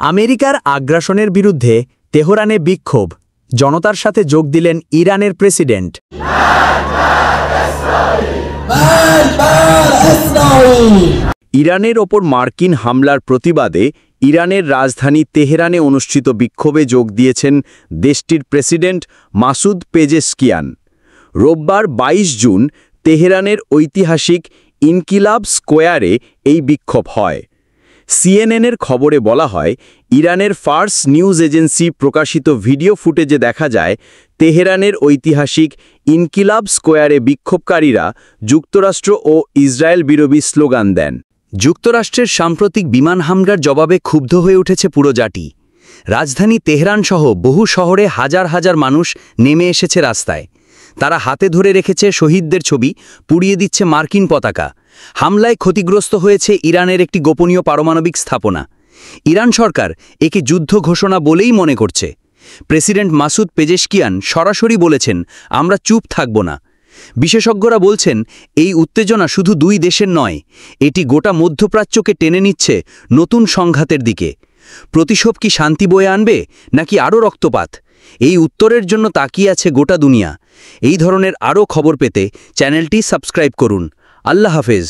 আমেরিকার আগ্রাসনের বিরুদ্ধে তেহরানে বিক্ষোভ, জনতার সাথে যোগ দিলেন ইরানের প্রেসিডেন্ট। ইরানের ওপর মার্কিন হামলার প্রতিবাদে ইরানের রাজধানী তেহরানে অনুষ্ঠিত বিক্ষোভে যোগ দিয়েছেন দেশটির প্রেসিডেন্ট মাসুদ পেজেশকিয়ান। রোববার ২২ জুন তেহরানের ঐতিহাসিক ইনকিলাব স্কোয়ারে এই বিক্ষোভ হয়। সিএনএনের খবরে বলা হয়, ইরানের ফার্স নিউজ এজেন্সি প্রকাশিত ভিডিও ফুটেজে দেখা যায় তেহরানের ঐতিহাসিক ইনকিলাব স্কোয়ারে বিক্ষোভকারীরা যুক্তরাষ্ট্র ও ইসরায়েল বিরোধী স্লোগান দেন। যুক্তরাষ্ট্রের সাম্প্রতিক বিমান হামলার জবাবে ক্ষুব্ধ হয়ে উঠেছে পুরো জাতি। রাজধানী তেহরানসহ বহু শহরে হাজার হাজার মানুষ নেমে এসেছে রাস্তায়। তারা হাতে ধরে রেখেছে শহীদদের ছবি, পুড়িয়ে দিচ্ছে মার্কিন পতাকা। হামলায় ক্ষতিগ্রস্ত হয়েছে ইরানের একটি গোপনীয় পারমাণবিক স্থাপনা। ইরান সরকার একে যুদ্ধ ঘোষণা বলেই মনে করছে। প্রেসিডেন্ট মাসুদ পেজেশকিয়ান সরাসরি বলেছেন, আমরা চুপ থাকব না। বিশেষজ্ঞরা বলছেন, এই উত্তেজনা শুধু দুই দেশের নয়, এটি গোটা মধ্যপ্রাচ্যকে টেনে নিচ্ছে নতুন সংঘাতের দিকে। প্রতিশোধ কি শান্তি বয়ে আনবে, নাকি আরও রক্তপাত? এই উত্তরের জন্য তাকিয়ে আছে গোটা দুনিয়া। এই ধরনের আরও খবর পেতে চ্যানেলটি সাবস্ক্রাইব করুন। আল্লাহ হাফেজ।